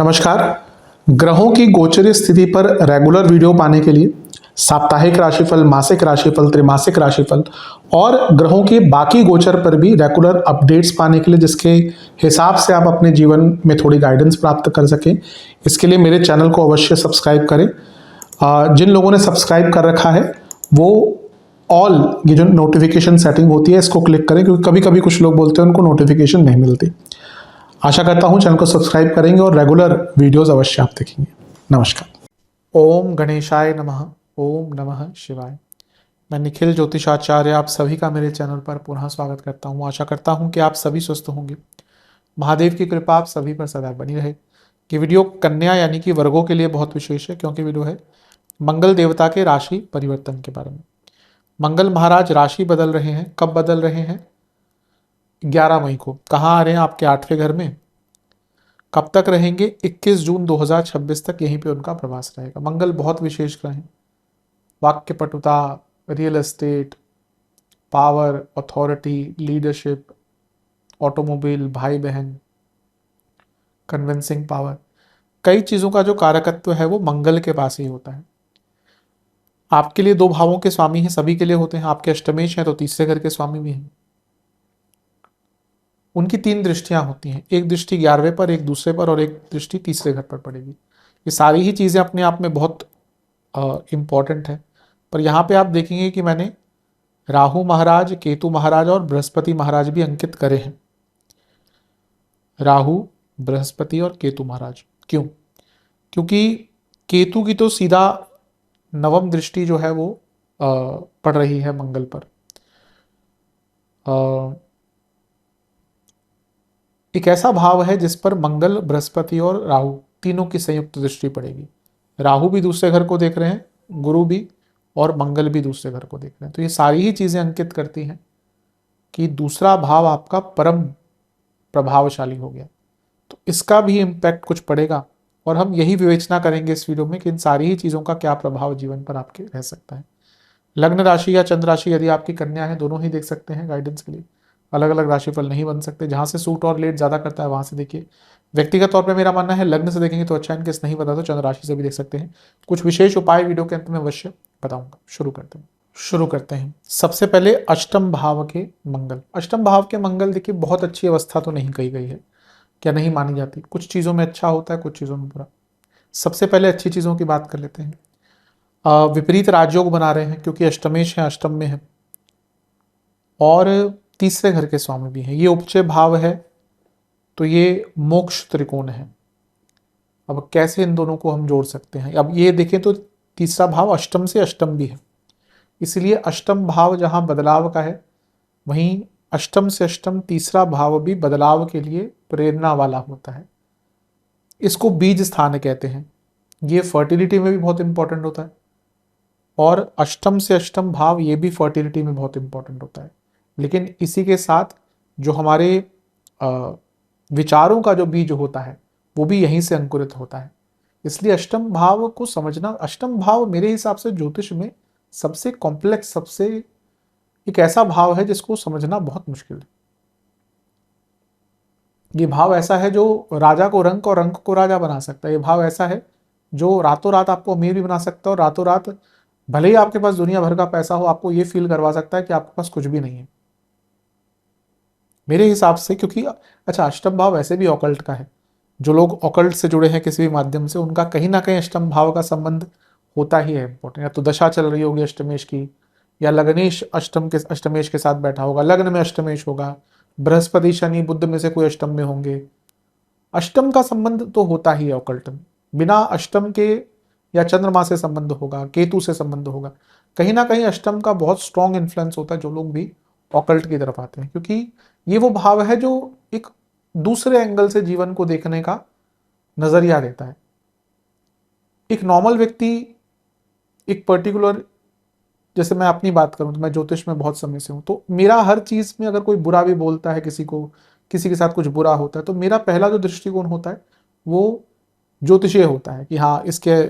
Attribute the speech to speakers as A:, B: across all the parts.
A: नमस्कार। ग्रहों की गोचरीय स्थिति पर रेगुलर वीडियो पाने के लिए साप्ताहिक राशिफल, मासिक राशिफल, त्रैमासिक राशिफल और ग्रहों के बाकी गोचर पर भी रेगुलर अपडेट्स पाने के लिए, जिसके हिसाब से आप अपने जीवन में थोड़ी गाइडेंस प्राप्त कर सकें, इसके लिए मेरे चैनल को अवश्य सब्सक्राइब करें। जिन लोगों ने सब्सक्राइब कर रखा है वो ऑल ये जो नोटिफिकेशन सेटिंग होती है इसको क्लिक करें, क्योंकि कभी कभी कुछ लोग बोलते हैं उनको नोटिफिकेशन नहीं मिलती। आशा करता हूं चैनल को सब्सक्राइब करेंगे और रेगुलर वीडियोस अवश्य आप देखेंगे। नमस्कार। ओम गणेशाय नमः। ओम नमः शिवाय। मैं निखिल ज्योतिषाचार्य आप सभी का मेरे चैनल पर पुनः स्वागत करता हूं। आशा करता हूं कि आप सभी स्वस्थ होंगे। महादेव की कृपा आप सभी पर सदा बनी रहे। ये वीडियो कन्या यानी कि वर्गों के लिए बहुत विशेष है, क्योंकि वीडियो है मंगल देवता के राशि परिवर्तन के बारे में। मंगल महाराज राशि बदल रहे हैं। कब बदल रहे हैं? 11 मई को। कहाँ आ रहे हैं? आपके 8वें घर में। कब तक रहेंगे? 21 जून 2026 तक यहीं पे उनका प्रवास रहेगा। मंगल बहुत विशेष ग्रह हैं। वाक्य पटुता, real estate, power, authority, leadership, automobile, भाई बहन, कन्विंसिंग पावर, कई चीजों का जो कारकत्व है वो मंगल के पास ही होता है। आपके लिए 2 भावों के स्वामी हैं, सभी के लिए होते हैं। आपके अष्टमेश हैं तो तीसरे घर के स्वामी भी हैं। उनकी 3 दृष्टियां होती हैं। एक दृष्टि 11वें पर, एक दूसरे पर और एक दृष्टि तीसरे घर पर पड़ेगी। ये सारी ही चीजें अपने आप में बहुत इंपॉर्टेंट है। पर यहाँ पे आप देखेंगे कि मैंने राहु महाराज, केतु महाराज और बृहस्पति महाराज भी अंकित करे हैं। राहु, बृहस्पति और केतु महाराज। क्यों? क्योंकि केतु की तो सीधा 9वीं दृष्टि जो है वो पड़ रही है मंगल पर। एक ऐसा भाव है जिस पर मंगल, बृहस्पति और राहु तीनों की संयुक्त दृष्टि पड़ेगी। राहु भी दूसरे घर को देख रहे हैं, गुरु भी, और मंगल भी दूसरे घर को देख रहे हैं। तो ये सारी ही चीजें अंकित करती हैं कि दूसरा भाव आपका परम प्रभावशाली हो गया। तो इसका भी इम्पैक्ट कुछ पड़ेगा और हम यही विवेचना करेंगे इस वीडियो में कि इन सारी ही चीजों का क्या प्रभाव जीवन पर आपके रह सकता है। लग्न राशि या चंद्र राशि यदि आपकी कन्या है, दोनों ही देख सकते हैं गाइडेंस के लिए। अलग अलग राशिफल नहीं बन सकते। जहां से सूट और लेट ज्यादा करता है वहां से देखिए। व्यक्तिगत तौर पे मेरा मानना है लग्न से देखेंगे तो अच्छा, इनकेस नहीं पता तो चंद्र राशि से भी देख सकते हैं। कुछ विशेष उपाय वीडियो के अंत में अवश्य बताऊंगा। शुरू करते हैं। सबसे पहले अष्टम भाव के मंगल। अष्टम भाव के मंगल देखिए बहुत अच्छी अवस्था तो नहीं कही गई है, क्या नहीं मानी जाती। कुछ चीजों में अच्छा होता है, कुछ चीजों में बुरा। सबसे पहले अच्छी चीजों की बात कर लेते हैं। विपरीत राजयोग बना रहे हैं, क्योंकि अष्टमेश है, अष्टम में है और तीसरे घर के स्वामी भी हैं। ये उपचय भाव है तो ये मोक्ष त्रिकोण है। अब कैसे इन दोनों को हम जोड़ सकते हैं? अब ये देखें तो तीसरा भाव अष्टम से अष्टम भी है, इसलिए अष्टम भाव जहां बदलाव का है, वहीं अष्टम से अष्टम तीसरा भाव भी बदलाव के लिए प्रेरणा वाला होता है। इसको बीज स्थान कहते हैं। ये फर्टिलिटी में भी बहुत इंपॉर्टेंट होता है और अष्टम से अष्टम भाव ये भी फर्टिलिटी में बहुत इंपॉर्टेंट होता है। लेकिन इसी के साथ जो हमारे विचारों का जो बीज होता है वो भी यहीं से अंकुरित होता है। इसलिए अष्टम भाव को समझना, अष्टम भाव मेरे हिसाब से ज्योतिष में सबसे कॉम्प्लेक्स, सबसे एक ऐसा भाव है जिसको समझना बहुत मुश्किल है। ये भाव ऐसा है जो राजा को रंक और रंक को राजा बना सकता है। ये भाव ऐसा है जो रातों रात आपको अमीर भी बना सकता है और रातों रात भले ही आपके पास दुनिया भर का पैसा हो, आपको ये फील करवा सकता है कि आपके पास कुछ भी नहीं है मेरे हिसाब से। क्योंकि अच्छा, अष्टम भाव वैसे भी ऑकल्ट का है। जो लोग ऑकल्ट से जुड़े हैं किसी भी माध्यम से, उनका कहीं ना कहीं अष्टम भाव का संबंध होता ही है इंपॉर्टेंट। या तो दशा चल रही होगी अष्टमेश की, या लग्नेश अष्टमेश के साथ बैठा होगा, लग्न में अष्टमेश होगा, बृहस्पति शनि बुध में से कोई अष्टम में होंगे। अष्टम का संबंध तो होता ही है ऑकल्ट में। बिना अष्टम के या चंद्रमा से संबंध होगा, केतु से संबंध होगा, कहीं ना कहीं अष्टम का बहुत स्ट्रॉन्ग इन्फ्लुएंस होता है जो लोग भी ऑकल्ट की तरफ आते हैं। क्योंकि ये वो भाव है जो एक दूसरे एंगल से जीवन को देखने का नजरिया देता है। एक नॉर्मल व्यक्ति एक पर्टिकुलर, जैसे मैं अपनी बात करूं तो मैं ज्योतिष में बहुत समय से हूं, तो मेरा हर चीज में अगर कोई बुरा भी बोलता है किसी को, किसी के साथ कुछ बुरा होता है, तो मेरा पहला जो दृष्टिकोण होता है वो ज्योतिषीय होता है कि हाँ इसके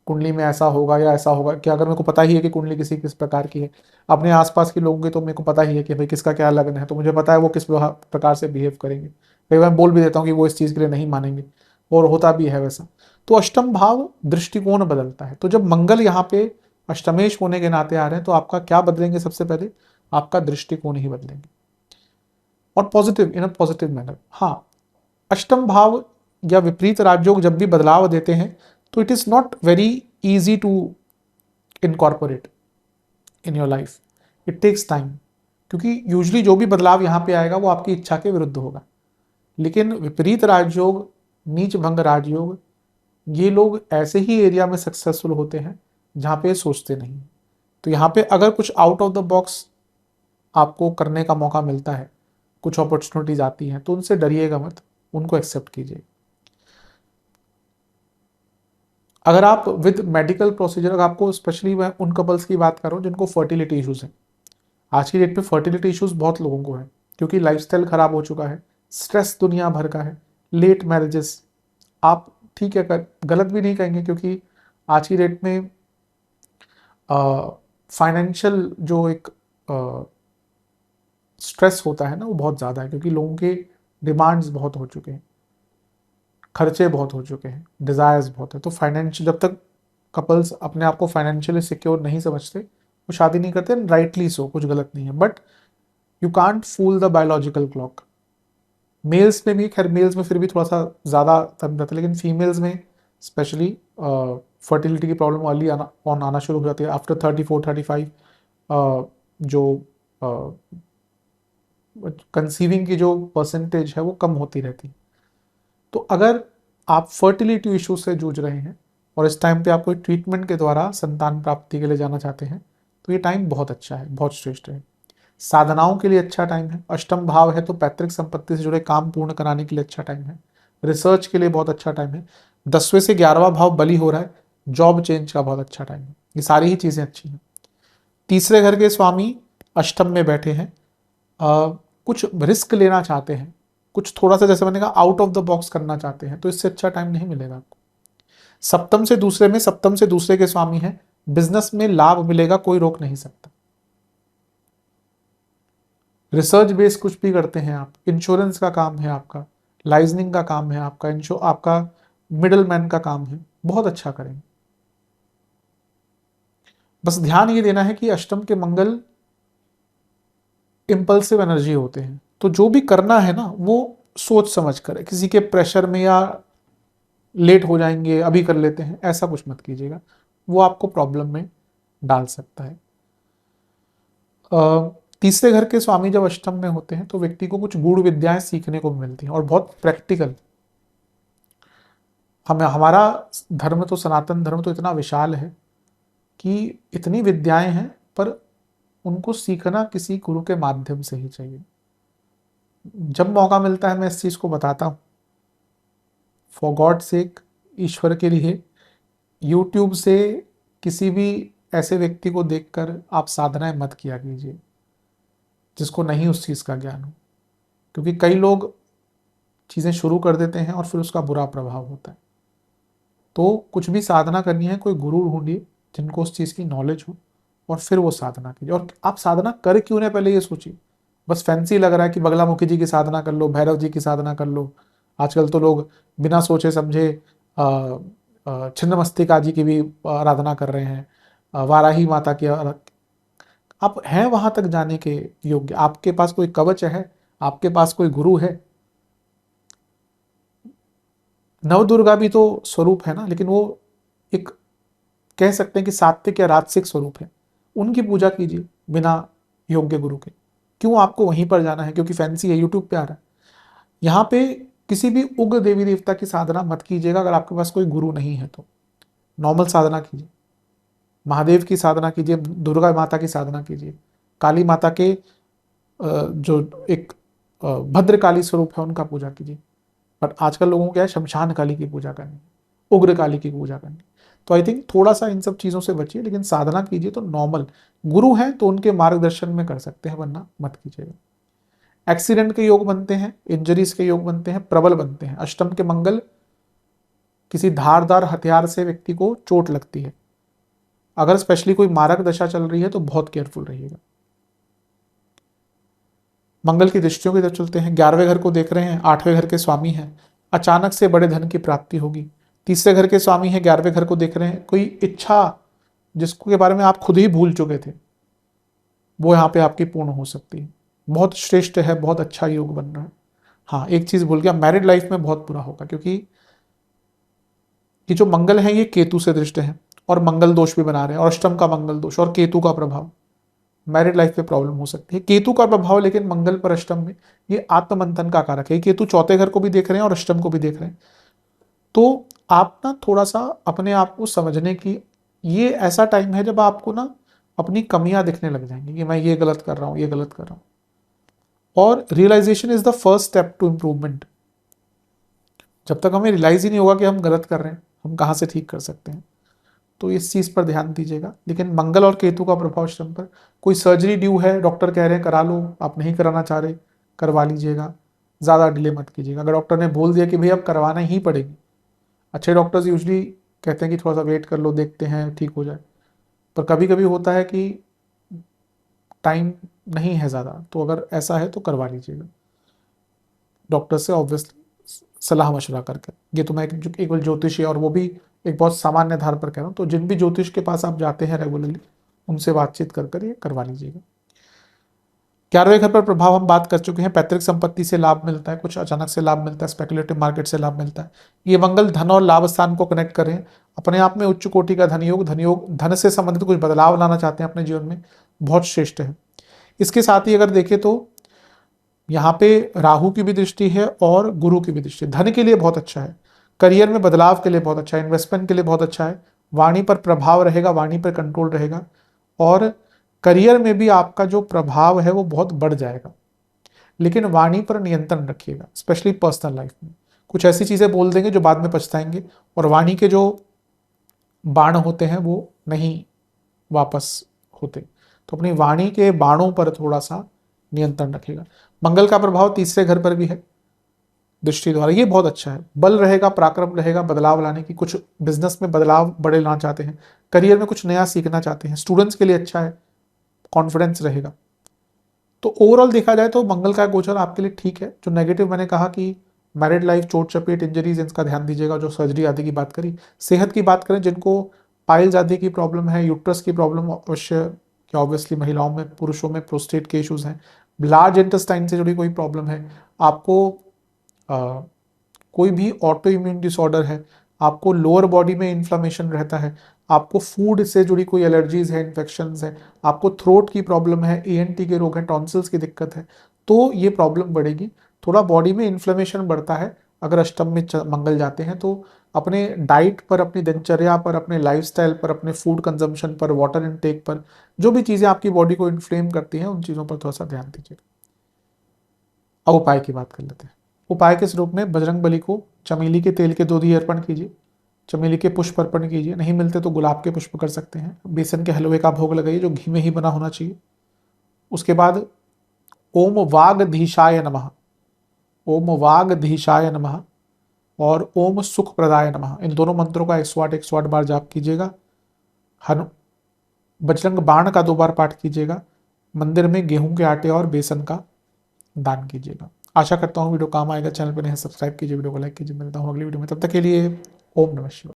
A: कुंडली में ऐसा होगा या ऐसा होगा। कि अगर मेरे को पता ही है कि कुंडली किसी किस प्रकार की है, अपने आसपास के लोगों की तो मेरे को पता ही है कि भाई किसका क्या लगन है, तो मुझे पता है वो किस प्रकार से बिहेव करेंगे। कई बार बोल भी देता हूँ कि वो इस चीज़ के लिए नहीं मानेंगे, और होता भी है वैसा। तो अष्टम भाव दृष्टिकोण बदलता है। तो जब मंगल यहाँ पे अष्टमेश होने के नाते आ रहे हैं तो आपका क्या बदलेंगे? सबसे पहले आपका दृष्टिकोण ही बदलेंगे, और positive, in a positive manner. हाँ, अष्टम भाव या विपरीत राजयोग जब भी बदलाव देते हैं तो it is not very easy to incorporate in your life, it takes time, क्योंकि यूजली जो भी बदलाव यहाँ पे आएगा वो आपकी इच्छा के विरुद्ध होगा। लेकिन विपरीत राजयोग, नीच भंग राजयोग, ये लोग ऐसे ही एरिया में सक्सेसफुल होते हैं जहाँ पे सोचते नहीं। तो यहाँ पे अगर कुछ आउट ऑफ द बॉक्स आपको करने का मौका मिलता है, कुछ अपॉर्चुनिटीज आती हैं, तो उनसे डरिएगा मत, उनको एक्सेप्ट कीजिए। अगर आप विद मेडिकल प्रोसीजर, अगर आपको, स्पेशली मैं उन कपल्स की बात कर रहा हूँ जिनको फर्टिलिटी इश्यूज हैं, आज की डेट में फर्टिलिटी इश्यूज बहुत लोगों को है क्योंकि लाइफस्टाइल खराब हो चुका है, स्ट्रेस दुनिया भर का है, लेट मैरिजेस। आप ठीक है, गलत भी नहीं कहेंगे, क्योंकि आज की डेट में फाइनेंशियल जो एक स्ट्रेस होता है ना, वो बहुत ज़्यादा है, क्योंकि लोगों के डिमांड्स बहुत हो चुके हैं, खर्चे बहुत हो चुके हैं, डिज़ायर्स बहुत है। तो फाइनेंशियल, जब तक कपल्स अपने आप को फाइनेंशियली सिक्योर नहीं समझते वो शादी नहीं करते, राइटली सो, कुछ गलत नहीं है। But you can't fool the biological clock. Males में भी, खैर मेल्स में फिर भी थोड़ा सा ज़्यादा टाइम रहता है, लेकिन फीमेल्स में स्पेशली फर्टिलिटी की प्रॉब्लम अर्ली आना शुरू हो जाती है आफ्टर 34-35। जो कंसीविंग की जो परसेंटेज है वो कम होती रहती है। तो अगर आप फर्टिलिटी इशू से जूझ रहे हैं और इस टाइम पे आप कोई ट्रीटमेंट के द्वारा संतान प्राप्ति के लिए जाना चाहते हैं, तो ये टाइम बहुत अच्छा है, बहुत श्रेष्ठ है। साधनाओं के लिए अच्छा टाइम है। अष्टम भाव है तो पैतृक संपत्ति से जुड़े काम पूर्ण कराने के लिए अच्छा टाइम है। रिसर्च के लिए बहुत अच्छा टाइम है। 10वें से 11वां भाव बली हो रहा है, जॉब चेंज का बहुत अच्छा टाइम है। ये सारी ही चीज़ें अच्छी हैं। तीसरे घर के स्वामी अष्टम में बैठे हैं, कुछ रिस्क लेना चाहते हैं, कुछ थोड़ा सा, जैसे मैंने कहा, आउट ऑफ द बॉक्स करना चाहते हैं, तो इससे अच्छा टाइम नहीं मिलेगा आपको। सप्तम से दूसरे में, सप्तम से दूसरे के स्वामी हैं, बिजनेस में लाभ मिलेगा, कोई रोक नहीं सकता। रिसर्च बेस कुछ भी करते हैं आप, इंश्योरेंस का काम है आपका, लाइजनिंग का काम है आपका, आपका मिडल मैन का काम है, बहुत अच्छा करेंगे। बस ध्यान ये देना है कि अष्टम के मंगल इम्पल्सिव एनर्जी होते हैं, तो जो भी करना है ना वो सोच समझ कर, किसी के प्रेशर में या लेट हो जाएंगे अभी कर लेते हैं, ऐसा कुछ मत कीजिएगा, वो आपको प्रॉब्लम में डाल सकता है। तीसरे घर के स्वामी जब अष्टम में होते हैं तो व्यक्ति को कुछ गूढ़ विद्याएं सीखने को मिलती हैं और बहुत प्रैक्टिकल। हमारा धर्म तो, सनातन धर्म तो इतना विशाल है कि इतनी विद्याएं हैं, पर उनको सीखना किसी गुरु के माध्यम से ही चाहिए। जब मौका मिलता है मैं इस चीज़ को बताता हूँ, फॉर गॉड सेक, ईश्वर के लिए, यूट्यूब से किसी भी ऐसे व्यक्ति को देखकर आप साधनाएं मत किया कीजिए जिसको नहीं उस चीज़ का ज्ञान हो, क्योंकि कई लोग चीज़ें शुरू कर देते हैं और फिर उसका बुरा प्रभाव होता है। तो कुछ भी साधना करनी है, कोई गुरु ढूंढिए जिनको उस चीज़ की नॉलेज हो, और फिर वो साधना कीजिए। और आप साधना कर क्यों ना, पहले ये सोचिए। बस फैंसी लग रहा है कि बगलामुखी जी की साधना कर लो, भैरव जी की साधना कर लो। आजकल तो लोग बिना सोचे समझे छिन्नमस्तिका जी की भी आराधना कर रहे हैं, वाराही माता की। आप हैं वहां तक जाने के योग्य? आपके पास कोई कवच है? आपके पास कोई गुरु है? नवदुर्गा भी तो स्वरूप है ना, लेकिन वो एक, कह सकते हैं कि सात्विक या राजसिक स्वरूप है। उनकी पूजा कीजिए बिना योग्य गुरु के। क्यों आपको वहीं पर जाना है क्योंकि फैंसी है, यूट्यूब पे आ रहा है? यहाँ पे किसी भी उग्र देवी देवता की साधना मत कीजिएगा अगर आपके पास कोई गुरु नहीं है तो। नॉर्मल साधना कीजिए, महादेव की साधना कीजिए, दुर्गा माता की साधना कीजिए, काली माता के जो एक भद्रकाली स्वरूप है उनका पूजा कीजिए। पर आजकल लोगों को क्या है, शमशान काली की पूजा करनी, उग्र काली की पूजा करनी। तो आई थिंक थोड़ा सा इन सब चीज़ों से बचिए, लेकिन साधना कीजिए तो नॉर्मल गुरु हैं तो उनके मार्गदर्शन में कर सकते हैं, वरना मत कीजिएगा। एक्सीडेंट के योग बनते हैं, इंजरीज के योग बनते हैं, प्रबल बनते हैं। अष्टम के मंगल, किसी धारदार हथियार से व्यक्ति को चोट लगती है, अगर स्पेशली कोई मारक दशा चल रही है तो बहुत केयरफुल रहिएगा। मंगल की दृष्टियों की तरफ चलते हैं। 11वें घर को देख रहे हैं, 8वें घर के स्वामी हैं, अचानक से बड़े धन की प्राप्ति होगी। तीसरे घर के स्वामी है, 11वें घर को देख रहे हैं, कोई इच्छा जिसको के बारे में आप खुद ही भूल चुके थे वो यहाँ पे आपकी पूर्ण हो सकती है। बहुत श्रेष्ठ है, बहुत अच्छा योग बन रहा है। हाँ, एक चीज भूल गया, मैरिड लाइफ में बहुत बुरा होगा, क्योंकि ये जो मंगल है ये केतु से दृष्ट है और मंगल दोष भी बना रहे हैं, और अष्टम का मंगल दोष और केतु का प्रभाव, मैरिड लाइफ पे प्रॉब्लम हो सकती है। केतु का प्रभाव लेकिन मंगल पर अष्टम में, ये आत्ममंथन का कारक है। केतु चौथे घर को भी देख रहे हैं और अष्टम को भी देख रहे हैं। तो आप ना थोड़ा सा अपने आप को समझने की, ये ऐसा टाइम है जब आपको ना अपनी कमियां दिखने लग जाएंगी कि मैं ये गलत कर रहा हूँ, ये गलत कर रहा हूँ। और realisation is the first step to improvement. जब तक हमें रियलाइज ही नहीं होगा कि हम गलत कर रहे हैं, हम कहाँ से ठीक कर सकते हैं। तो इस चीज़ पर ध्यान दीजिएगा। लेकिन मंगल और केतु का प्रभाव श्रम पर, कोई सर्जरी ड्यू है, डॉक्टर कह रहे हैं करा लो, आप नहीं कराना चाह रहे, करवा लीजिएगा, ज़्यादा डिले मत कीजिएगा। अगर डॉक्टर ने बोल दिया कि भाई अब करवाना ही पड़ेगी, अच्छे डॉक्टर्स यूजली कहते हैं कि थोड़ा सा वेट कर लो, देखते हैं ठीक हो जाए, पर कभी कभी होता है कि टाइम नहीं है ज़्यादा, तो अगर ऐसा है तो करवा लीजिएगा डॉक्टर से ऑब्वियसली सलाह मशवरा करके। ये तो मैं केवल ज्योतिषी, और वो भी एक बहुत सामान्य आधार पर कह रहा हूँ, तो जिन भी ज्योतिष के पास आप जाते हैं रेगुलरली उनसे बातचीत कर कर ये करवा लीजिएगा। 11वें घर पर प्रभाव हम बात कर चुके हैं। पैतृक संपत्ति से लाभ मिलता है, कुछ अचानक से लाभ मिलता है, स्पेकुलेटिव मार्केट से लाभ मिलता है। ये मंगल धन और लाभ स्थान को कनेक्ट करें, अपने आप में उच्च कोटि का धन योग, धन से संबंधित कुछ बदलाव लाना चाहते हैं अपने जीवन में, बहुत श्रेष्ठ है। इसके साथ ही अगर देखें तो यहाँ पे राहु की भी दृष्टि है और गुरु की भी दृष्टि, धन के लिए बहुत अच्छा है, करियर में बदलाव के लिए बहुत अच्छा है, इन्वेस्टमेंट के लिए बहुत अच्छा है। वाणी पर प्रभाव रहेगा, वाणी पर कंट्रोल रहेगा, और करियर में भी आपका जो प्रभाव है वो बहुत बढ़ जाएगा। लेकिन वाणी पर नियंत्रण रखिएगा, स्पेशली पर्सनल लाइफ में। कुछ ऐसी चीजें बोल देंगे जो बाद में पछताएंगे, और वाणी के जो बाण होते हैं वो नहीं वापस होते, तो अपनी वाणी के बाणों पर थोड़ा सा नियंत्रण रखेगा। मंगल का प्रभाव तीसरे घर पर भी है दृष्टि द्वारा, ये बहुत अच्छा है। बल रहेगा, पराक्रम रहेगा, बदलाव लाने की, कुछ बिजनेस में बदलाव बड़े लाना चाहते हैं, करियर में कुछ नया सीखना चाहते हैं, स्टूडेंट्स के लिए अच्छा है, कॉन्फिडेंस रहेगा। तो ओवरऑल देखा जाए तो मंगल का गोचर आपके लिए ठीक है। जो नेगेटिव मैंने कहा कि मैरिड लाइफ, चोट चपेट, इंजरीज, इनका ध्यान दीजिएगा। जो सर्जरी आदि की बात करी, सेहत की बात करें, जिनको पाइल्स आदि की प्रॉब्लम है, यूट्रस की प्रॉब्लम अवश्य, क्या ऑब्वियसली महिलाओं में, पुरुषों में प्रोस्टेट के इश्यूज हैं, लार्ज इंटेस्टाइन से जुड़ी कोई प्रॉब्लम है, आपको कोई भी ऑटो इम्यून डिसऑर्डर है, आपको लोअर बॉडी में इन्फ्लामेशन रहता है, आपको फूड से जुड़ी कोई एलर्जीज है, इन्फेक्शंस है, आपको थ्रोट की प्रॉब्लम है, एएनटी के रोग हैं, टॉन्सिल्स की दिक्कत है, तो ये प्रॉब्लम बढ़ेगी। थोड़ा बॉडी में इन्फ्लेमेशन बढ़ता है अगर अष्टम में मंगल जाते हैं। तो अपने डाइट पर, अपनी दिनचर्या पर, अपने लाइफस्टाइल पर, अपने फूड कंजम्पशन पर, वाटर इनटेक पर, जो भी चीज़ें आपकी बॉडी को इन्फ्लेम करती हैं उन चीज़ों पर थोड़ा सा ध्यान दीजिए। अब उपाय की बात कर लेते हैं। उपाय के स्वरूप में बजरंग बली को चमेली के तेल के 2 दिए अर्पण कीजिए, चमेली के पुष्प अर्पण कीजिए, नहीं मिलते तो गुलाब के पुष्प कर सकते हैं। बेसन के हलवे का भोग लगाइए जो घी में ही बना होना चाहिए। उसके बाद ओम वागधीशाय नमः, ओम वागधीशाय नमः और ओम सुख प्रदाय नमः, इन दोनों मंत्रों का 108 बार जाप कीजिएगा। हनु बजरंग बाण का 2 बार पाठ कीजिएगा। मंदिर में गेहूं के आटे और बेसन का दान कीजिएगा। आशा करता हूँ वीडियो काम आएगा। चैनल पर नहीं सब्सक्राइब कीजिए, वीडियो को लाइक कीजिए। मिलता हूँ अगली वीडियो में, तब तक के लिए ओम नमः शिवाय।